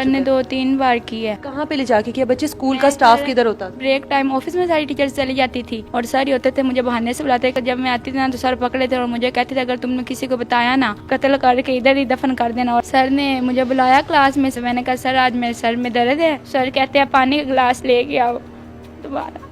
Sir ने 2-3 बार की है। कहाँ पे ले जाके किया? बच्चे स्कूल का स्टाफ किधर होता था? ब्रेक टाइम ऑफिस में सारी टीचर्स चली जाती थी और सर ही होते थे, मुझे बहाने से बुलाते। जब मैं आती थी ना तो सर पकड़े थे और मुझे कहते थे अगर तुमने किसी को बताया ना कत्ल करके इधर ही दफन कर देना। और सर ने मुझे बुलाया क्लास में से, मैंने कहा सर आज मेरे सर में दर्द है। सर कहते हैं पानी का गिलास लेके आओ। दोबारा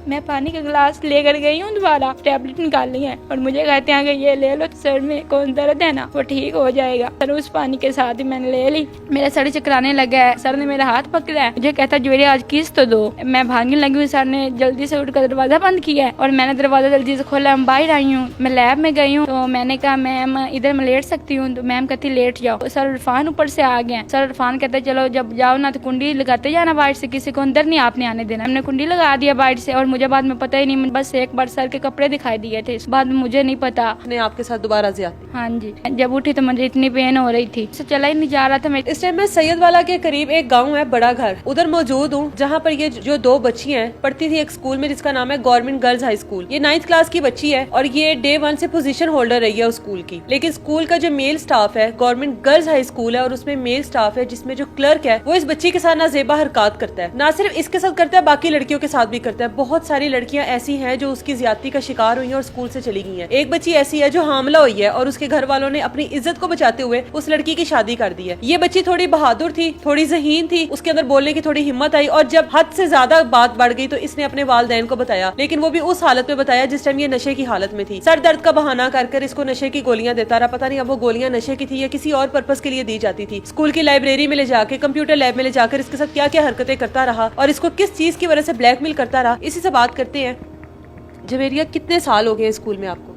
मैं पानी का गिलास लेकर गई हूँ, दोबारा टैबलेट निकाली है और मुझे कहते हैं कि ये ले लो, सर में कौन दर्द है ना वो ठीक हो जाएगा। सर उस पानी के साथ ही मैंने ले ली। मेरा सर चकराने लगा है। सर ने मेरा हाथ पकड़ा है, मुझे कहता जुएरी आज किस तो दो। मैं भागने लगी हूँ, सर ने जल्दी से उठकर दरवाजा बंद किया है और मैंने दरवाजा जल्दी से खोला। मैं बाहर आई हूँ, मैं लैब में गई हूँ तो मैंने कहा मैम इधर मैं लेट सकती हूँ? तो मैम कहती लेट जाओ। सर इरफान ऊपर से आ गए। सर इरफान कहते चलो जब जाओ ना तो कुंडी लगाते जाना बाहर से, किसी को अंदर नहीं आपने आने देना। हमने कुंडी लगा दिया बाहर से और मुझे बाद में पता ही नहीं, बस एक बार सर के कपड़े दिखाई दिए थे, बाद में मुझे नहीं पता। ने आपके साथ दोबारा ज्यादती? हाँ जी, जब उठी तो मुझे इतनी पेन हो रही थी, चला ही नहीं जा रहा था। मैं इस टाइम में सैयदवाला के करीब एक गांव है बड़ा घर, उधर मौजूद हूँ जहाँ पर ये जो 2 बच्ची हैं पढ़ती थी एक स्कूल में जिसका नाम है गवर्नमेंट गर्ल्स हाई स्कूल। ये 9th क्लास की बच्ची है और ये डे 1 से पोजीशन होल्डर रही है उस स्कूल की। लेकिन स्कूल का जो मेल स्टाफ है, गवर्नमेंट गर्ल्स हाई स्कूल है और उसमें मेल स्टाफ है जिसमें जो क्लर्क है वो इस बच्ची के साथ नाजेबा हरकत करता है। ना सिर्फ इसके साथ करता है, बाकी लड़कियों के साथ भी करता है। बहुत सारी लड़कियां ऐसी हैं जो उसकी ज्यादती का शिकार हुई हैं और स्कूल से चली गई हैं। एक बच्ची ऐसी है जो हामला हुई है और उसके घर वालों ने अपनी इज्जत को बचाते हुए उस लड़की की शादी कर दी है। ये बच्ची थोड़ी बहादुर थी, थोड़ी ज़हीन थी, उसके अंदर बोलने की थोड़ी हिम्मत आई और जब हद से ज्यादा बात बढ़ गई तो इसने अपने वालिदैन को बताया, लेकिन वो भी उस हालत में बताया जिस टाइम ये नशे की हालत में थी। सर दर्द का बहाना कर इसको नशे की गोलियां देता रहा। पता नहीं अब वो गोलियां नशे की थी या किसी और पर्पस के लिए दी जाती थी। स्कूल की लाइब्रेरी में ले जाके, कंप्यूटर लैब में ले जाकर इसके साथ क्या क्या हरकतें करता रहा और इसको किस चीज की वजह से ब्लैकमेल करता रहा, इसी से बात करते हैं। जवेरिया, कितने साल हो गए स्कूल में आपको?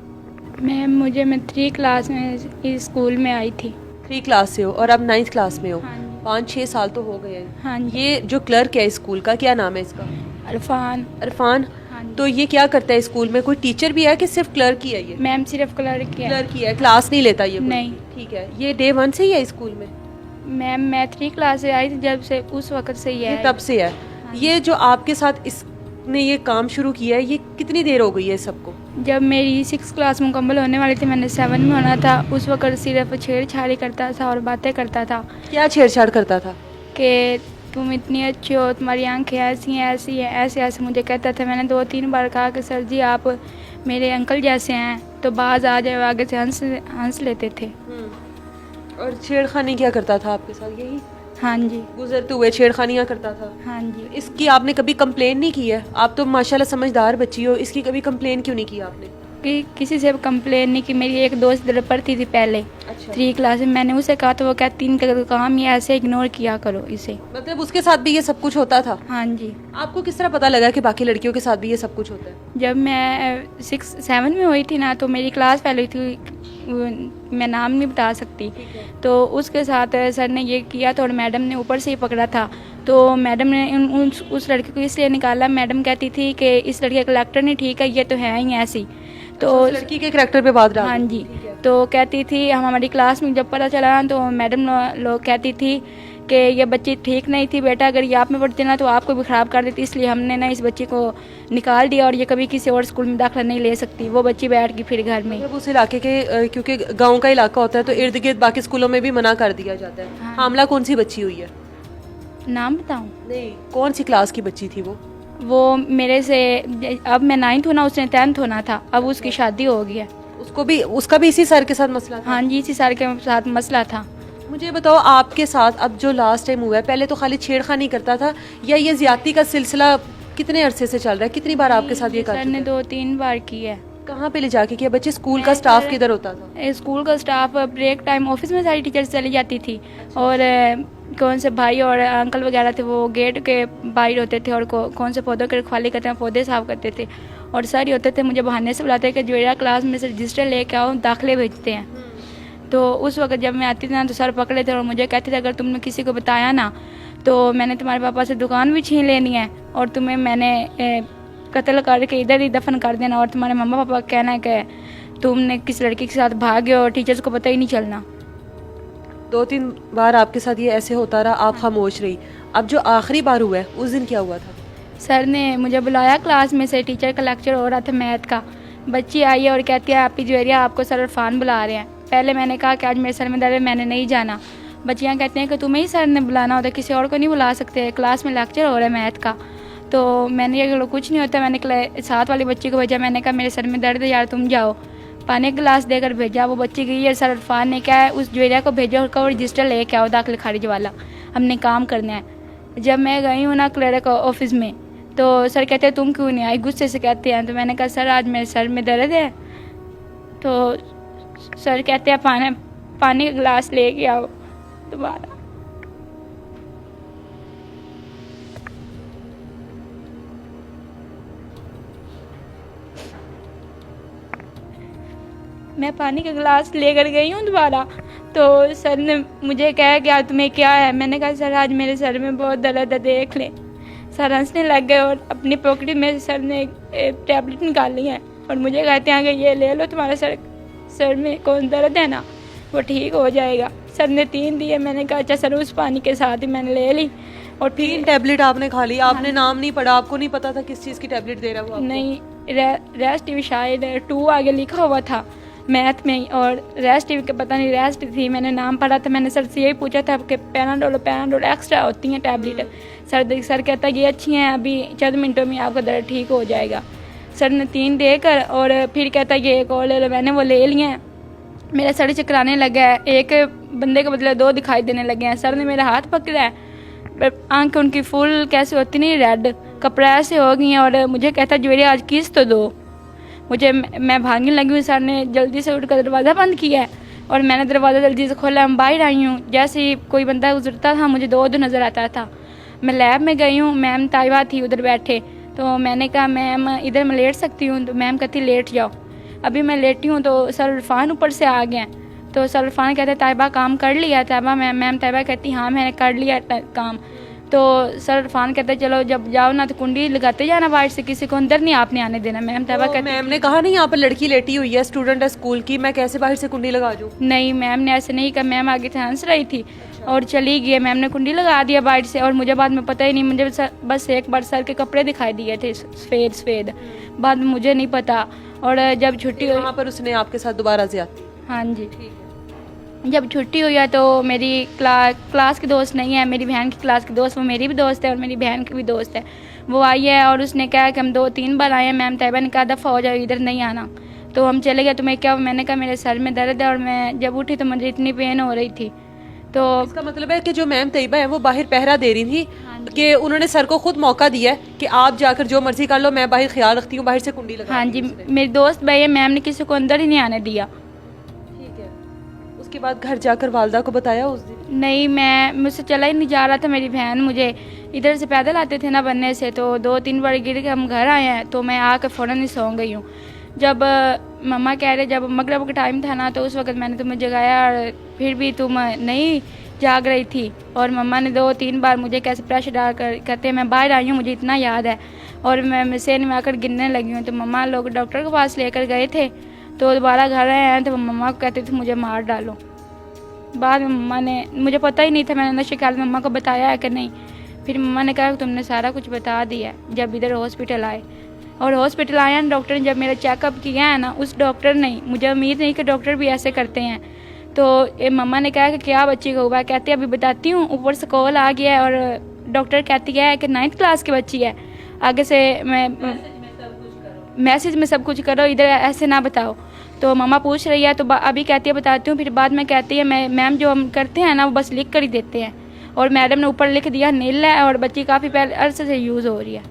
मैं 3 क्लास में इस स्कूल में आई थी। 3 क्लास से हो और अब 9th क्लास में हो। हाँ जी। 5-6 साल तो हो गए हैं। हाँ जी। ये जो क्लर्क है स्कूल का, क्या नाम है इसका? इरफान। इरफान। हाँ जी। तो ये क्या करता है स्कूल में? कोई टीचर भी है कि सिर्फ क्लर्क ही है? ये मैम सिर्फ क्लर्क है। क्लर्क ही है, क्लास नहीं लेता ये कोई? नहीं। ठीक है। ये डे 1 से ही है स्कूल में? मैम मैं 3 क्लास से आई थी, जब से उस वक्त से ही ये है। तब से है। हाँ। ये जो आपके साथ इसने ये काम शुरू किया है, ये कितनी देर हो गई है सबको? जब मेरी 6 क्लास मुकम्मल होने वाली थी, मैंने 7 में होना था, उस वक्त सिर्फ छेड़छाड़ी करता था और बातें करता था। क्या छेड़छाड़ करता था? कि तुम इतनी अच्छी हो, तुम्हारी आंखें ऐसी हैं, ऐसी हैं, ऐसे ऐसे मुझे कहता था। मैंने 2-3 बार कहा कि सर जी आप मेरे अंकल जैसे हैं, तो बाज आ जाए, आगे से हंस लेते थे। और छेड़खानी क्या करता था आपके साथ? यही हाँ जी। गुजरते हुए छेड़खानियाँ करता था? हाँ जी। इसकी आपने कभी कंप्लेन नहीं की है? आप तो माशाल्लाह समझदार बच्ची हो, इसकी कभी कंप्लेन क्यों नहीं की आपने? कि किसी से कंप्लेन नहीं की। मेरी एक दोस्त इधर पढ़ती थी पहले। अच्छा। 3 क्लास में मैंने उसे कहा तो वो कहती इनका काम ये ऐसे इग्नोर किया करो इसे। मतलब उसके साथ भी ये सब कुछ होता था? हाँ जी। आपको किस तरह पता लगा कि बाकी लड़कियों के साथ भी ये सब कुछ होता है? जब मैं 6-7 में हुई थी ना तो मेरी क्लास फैल हुई थी, मैं नाम नहीं बता सकती। तो उसके साथ सर ने ये किया था और मैडम ने ऊपर से ही पकड़ा था। तो मैडम ने उस लड़के को इसलिए निकाला, मैडम कहती थी कि इस लड़के का कलेक्टर नहीं ठीक है, ये तो है ही ऐसी। तो उस लड़की के करैक्टर पे बात डाल हाँ दी। जी। तो कहती थी, हम हमारी क्लास में जब पता चला तो मैडम लोग कहती थी कि ये बच्ची ठीक नहीं थी बेटा, अगर ये आप में पढ़ती ना तो आपको भी ख़राब कर देती, इसलिए हमने ना इस बच्ची को निकाल दिया और ये कभी किसी और स्कूल में दाखिला नहीं ले सकती। वो बच्ची बैठ गई फिर घर में। मतलब उस इलाके के क्योंकि गांव का इलाका होता है तो इर्द गिर्द बाकी स्कूलों में भी मना कर दिया जाता है। हाँ। हामला कौन सी बच्ची हुई है? नाम बताऊँ? नहीं, कौन सी क्लास की बच्ची थी वो मेरे से, अब मैं 9th होना, उसने 10th होना था, अब उसकी शादी हो गई है। उसका भी इसी सर के साथ मसला था? हाँ जी, इसी सर के साथ मसला था। मुझे बताओ आपके साथ अब जो लास्ट टाइम हुआ है, पहले तो खाली छेड़खानी करता था या ये ज्यादती का सिलसिला कितने अरसे से चल रहा है? कितनी बार आपके साथ ये कर सर चुका ने है? 2-3 बार की है। कहाँ पे ले जाके किया? बच्चे स्कूल का स्टाफ किधर होता था? स्कूल का स्टाफ ब्रेक टाइम ऑफिस में सारी टीचर्स चली जाती थी और कौन से भाई और अंकल वगैरह थे वो गेट के बाहर होते थे और कौन से पौधों के रखवाली करते हैं, पौधे साफ करते थे। और सर ही होते थे, मुझे बहाने से बुलाते कि जुएरा क्लास में से रजिस्टर लेके आओ, दाखिले भेजते हैं। तो उस वक्त जब मैं आती थी ना तो सर पकड़े थे और मुझे कहते थे अगर तुमने किसी को बताया ना तो मैंने तुम्हारे पापा से दुकान भी छीन लेनी है और तुम्हें मैंने कत्ल करके इधर ही दफन कर देना और तुम्हारे मम्मा पापा कहना है कि तुमने किस लड़की के साथ भागे और टीचर्स को पता ही नहीं चलना। 2-3 बार आपके साथ ये ऐसे होता रहा, आप खामोश रही। अब जो आखिरी बार हुआ है उस दिन क्या हुआ था? सर ने मुझे बुलाया क्लास में से, टीचर का लेक्चर हो रहा था मैथ का। बच्ची आई है और कहती है आपकी जुएरिया आपको सर इरफान बुला रहे हैं। पहले मैंने कहा कि आज मेरे सर में दर्द है, मैंने नहीं जाना। बच्चियाँ कहते हैं कि तुम्हें ही सर ने बुलाना होता है, किसी और को नहीं बुला सकते, क्लास में लेक्चर हो रहा है मैथ का। तो मैंने ये बोला कुछ नहीं होता, मैंने साथ वाली बच्ची को भेजा, मैंने कहा मेरे सर में दर्द है यार तुम जाओ, पानी का गिलास देकर भेजा। वो बच्ची गई है, सर इरफान ने क्या है उस ज्वेरिया को भेजा, उसका रजिस्टर लेके आओ दाखिल खारिज वाला, हमने काम करना है। जब मैं गई हूँ ना क्लर्क ऑफिस में, तो सर कहते हैं तुम क्यों नहीं आई, गुस्से से कहते हैं। तो मैंने कहा सर आज मेरे सर में दर्द है। तो सर कहते हैं पानी का गिलास लेके आओ दोबारा। मैं पानी का गिलास लेकर गई हूँ दोबारा, तो सर ने मुझे कहा कि आज तुम्हें क्या है। मैंने कहा सर आज मेरे सर में बहुत दर्द है देख लें। सर हंसने लग गए और अपनी पॉकेट में सर ने एक टैबलेट निकाली है और मुझे कहते हैं कि ये ले लो, तुम्हारा सर में कौन दर्द है ना वो ठीक हो जाएगा। सर ने 3 दिए, मैंने कहा अच्छा सर उस पानी के साथ ही मैंने ले ली। और 3 टैबलेट आपने खा ली, आपने नाम नहीं पढ़ा, आपको नहीं पता था किस चीज़ की टैबलेट दे रहा है वो आपको? नहीं, रेस्ट टीवी शायद 2 आगे लिखा हुआ था मैथ में, और रेस्ट टीवी के पता नहीं रेस्ट थी, मैंने नाम पढ़ा था। मैंने सर से यही पूछा था कि पैनाडोल एक्स्ट्रा होती हैं टैबलेट। सर कहता ये अच्छी हैं, अभी चंद मिनटों में आपका दर्द ठीक हो जाएगा। सर ने 3 देकर और फिर कहता ये एक और ले लो, मैंने वो ले लिए हैं। मेरा सर चकराने लगा है, एक बंदे के बदले 2 दिखाई देने लगे हैं। सर ने मेरा हाथ पकड़ा है, आंखें उनकी फुल कैसे होती नहीं रेड, कपड़ा ऐसे हो गई हैं, और मुझे कहता ज्वेरी आज किस तो दो मुझे। मैं भागने लगी हूँ, सर ने जल्दी से उठकर दरवाज़ा बंद किया है और मैंने दरवाज़ा जल्दी से खोला, मैं बाहर आई हूँ। जैसे ही कोई बंदा गुजरता था मुझे 2 नज़र आता था। मैं लैब में गई हूँ, मैम ताइबा थी उधर बैठे, तो मैंने कहा मैम इधर मैं लेट सकती हूँ? तो मैम कहती लेट जाओ। अभी मैं लेटी हूँ तो सर इरफान ऊपर से आ गए। तो सर इरफान कहते ताइबा काम कर लिया? ताइबा मैम ताइबा कहती हाँ मैंने कर लिया काम। तो सर इरफान कहते चलो जब जाओ ना तो कुंडी लगाते जाना बाहर से, किसी को अंदर नहीं आपने आने देना। मैम ताइबा कहती मैम ने कहा नहीं यहाँ पर लड़की लेटी हुई है, स्टूडेंट है स्कूल की, मैं कैसे बाहर से कुंडी लगा दूँ? नहीं मैम ने ऐसे नहीं कहा, मैम आगे से हंस रही थी और चली गई। मैम ने कुंडी लगा दिया बाहर से और मुझे बाद में पता ही नहीं, मुझे बस एक बार सर के कपड़े दिखाई दिए थे सफ़ेद, बाद में मुझे नहीं पता। और जब छुट्टी हुई वहाँ पर उसने आपके साथ दोबारा ज्यादती? हाँ जी, जब छुट्टी हुई है तो मेरी क्लास की दोस्त नहीं है, मेरी बहन की क्लास की दोस्त, वो मेरी भी दोस्त है और मेरी बहन की भी दोस्त है, वो आई है और उसने कहा कि हम 2-3 बार आए हैं। मैम ताइबा ने कहा दफ़ा हो जाओ इधर नहीं आना, तो हम चले गए। तुम्हें क्या? मैंने कहा मेरे सर में दर्द है, और मैं जब उठी तो मुझे इतनी पेन हो रही थी। तो इसका मतलब है कि जो मैम तैयबा है वो बाहर पहरा दे रही थी, कि उन्होंने सर को खुद मौका दिया है कि आप जाकर जो मर्जी कर लो, मैं बाहर ख्याल रखती हूँ, बाहर से कुंडी लगा। हाँ जी, मेरी दोस्त भाई है, मैम ने किसी को अंदर ही नहीं आने दिया। ठीक है, उसके बाद घर जाकर वालदा को बताया उस दिन? नहीं, मुझसे चला ही नहीं जा रहा था। मेरी बहन मुझे इधर से पैदल आते थे ना बनने से, तो 2-3 बार गिर के हम घर आए हैं, तो मैं आकर फ़ौरन ही सो गई हूँ। जब मम्मा कह रहे जब मगरब का टाइम था ना, तो उस वक्त मैंने तुम्हें जगाया और फिर भी तुम नहीं जाग रही थी, और मम्मा ने 2-3 बार मुझे कैसे प्रेशर डाल कर कहते मैं बाहर आई हूँ, मुझे इतना याद है, और मैं सेन में आकर गिरने लगी हूँ। तो मम्मा लोग डॉक्टर के पास लेकर गए थे, तो दोबारा घर आए हैं तो मम्मा को कहते थे मुझे मार डालो। बाद में मम्मा ने, मुझे पता ही नहीं था, मैंने नशे ख्याल मम्मा को बताया है कि नहीं, फिर मम्मा ने कहा तुमने सारा कुछ बता दिया जब इधर हॉस्पिटल आए। और हॉस्पिटल आया ना, डॉक्टर ने जब मेरा चेकअप किया है ना, उस डॉक्टर ने, मुझे उम्मीद नहीं कि डॉक्टर भी ऐसे करते हैं, तो मम्मा ने कहा कि क्या बच्ची को हुआ? कहते अभी बताती हूँ, ऊपर से कॉल आ गया है और डॉक्टर कहती है कि 9th क्लास की बच्ची है, आगे से मैसेज में सब कुछ करो, इधर ऐसे ना बताओ। तो मम्मा पूछ रही है, तो अभी कहती है बताती हूँ, फिर बाद में कहती है मैम जो हम करते हैं ना वो बस लिख कर ही देते हैं, और मैडम ने ऊपर लिख दिया नील है, और बच्ची काफ़ी पहले अरसे से यूज़ हो रही है।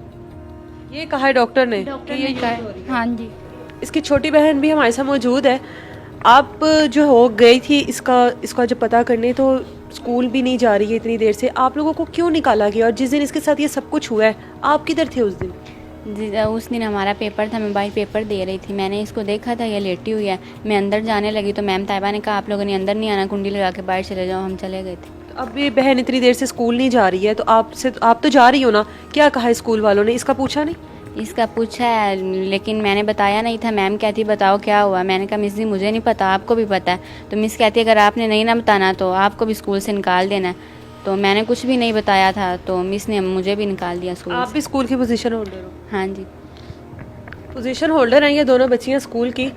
ये कहा है डॉक्टर ने? ये कहा है, हाँ जी। इसकी छोटी बहन भी हमारे साथ मौजूद है। आप जो हो गई थी इसका जब पता करने, तो स्कूल भी नहीं जा रही है इतनी देर से, आप लोगों को क्यों निकाला गया? और जिस दिन इसके साथ ये सब कुछ हुआ है, आप किधर थे उस दिन? उस दिन हमारा पेपर था, मैं बाई पेपर दे रही थी, मैंने इसको देखा था ये लेटी हुई है, मैं अंदर जाने लगी तो मैम ताइबा ने कहा आप लोगों ने अंदर नहीं आना, कुंडी लगा के बाहर चले जाओ। हम चले गए थे। तो अब ये बहन इतनी देर से स्कूल नहीं जा रही है, तो आप तो जा रही हो ना, क्या कहा स्कूल वालों ने? इसका पूछा नहीं? इसका पूछा है, लेकिन मैंने बताया नहीं था। मैम कहती बताओ क्या हुआ, मैंने कहा मिस जी मुझे नहीं पता, आपको भी पता है। तो मिस कहती अगर आपने नहीं ना बताना तो आपको भी स्कूल से निकाल देना है। तो मैंने कुछ भी नहीं बताया था, तो मिस ने मुझे भी निकाल दिया स्कूल आप से। भी स्कूल की पोजीशन होल्डर हो? हाँ जी। पोजीशन होल्डर हैं ये दोनों बच्चियां स्कूल की।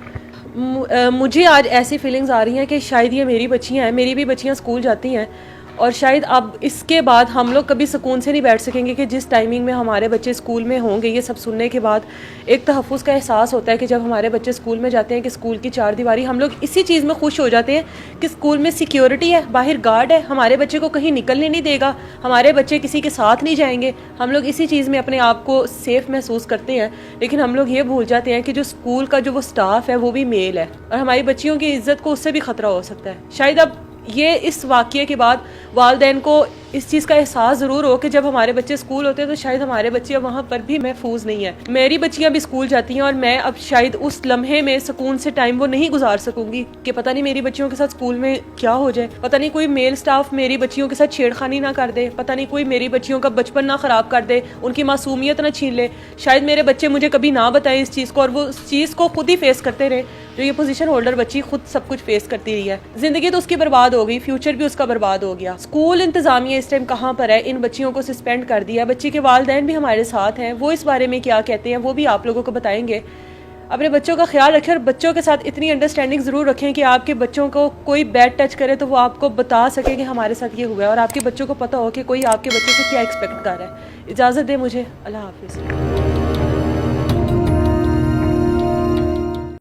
मुझे आज ऐसी फीलिंग्स आ रही हैं कि शायद ये मेरी बच्चियां हैं, मेरी भी बच्चियां स्कूल जाती हैं और शायद अब इसके बाद हम लोग कभी सुकून से नहीं बैठ सकेंगे कि जिस टाइमिंग में हमारे बच्चे स्कूल में होंगे। ये सब सुनने के बाद एक तहफ़्फ़ुज़ का एहसास होता है कि जब हमारे बच्चे स्कूल में जाते हैं कि स्कूल की चार दीवारी, हम लोग इसी चीज़ में खुश हो जाते हैं कि स्कूल में सिक्योरिटी है, बाहर गार्ड है, हमारे बच्चे को कहीं निकलने नहीं देगा, हमारे बच्चे किसी के साथ नहीं जाएंगे। हम लोग इसी चीज़ में अपने आप को सेफ़ महसूस करते हैं, लेकिन हम लोग ये भूल जाते हैं कि जो स्कूल का जो वो स्टाफ है वो भी मेल है और हमारी बच्चियों की इज़्ज़त को उससे भी ख़तरा हो सकता है। शायद अब ये इस वाक़ये के बाद वालिदैन को इस चीज़ का एहसास ज़रूर हो कि जब हमारे बच्चे स्कूल होते हैं तो शायद हमारे बच्चे वहाँ पर भी महफूज नहीं है। मेरी बच्चियाँ भी स्कूल जाती हैं और मैं अब शायद उस लम्हे में सुकून से टाइम वो नहीं गुजार सकूंगी कि पता नहीं मेरी बच्चियों के साथ स्कूल में क्या हो जाए, पता नहीं कोई मेल स्टाफ मेरी बच्चियों के साथ छेड़खानी ना कर दे, पता नहीं कोई मेरी बच्चियों का बचपन ना ख़राब कर दे, उनकी मासूमियत ना छीन ले। शायद मेरे बच्चे मुझे कभी ना बताएं इस चीज़ को और वो उस चीज़ को खुद ही फेस करते रहे जो ये पोजीशन होल्डर बच्ची खुद सब कुछ फेस करती रही है। ज़िंदगी तो उसकी बर्बाद हो गई, फ्यूचर भी उसका बर्बाद हो गया। स्कूल इंतज़ामिया इस टाइम कहाँ पर है, इन बच्चियों को सस्पेंड कर दिया। बच्ची के वालिदैन भी हमारे साथ हैं, वो इस बारे में क्या कहते हैं वो भी आप लोगों को बताएंगे। अपने बच्चों का ख्याल रखें और बच्चों के साथ इतनी अंडरस्टैंडिंग ज़रूर रखें कि आपके बच्चों को कोई बैड टच करे तो वो आपको बता सके कि हमारे साथ ये हुआ है और आपके बच्चों को पता हो कि कोई आपके बच्चों से क्या एक्सपेक्ट कर रहा है। इजाज़त दे मुझे, अल्लाह हाफिज़।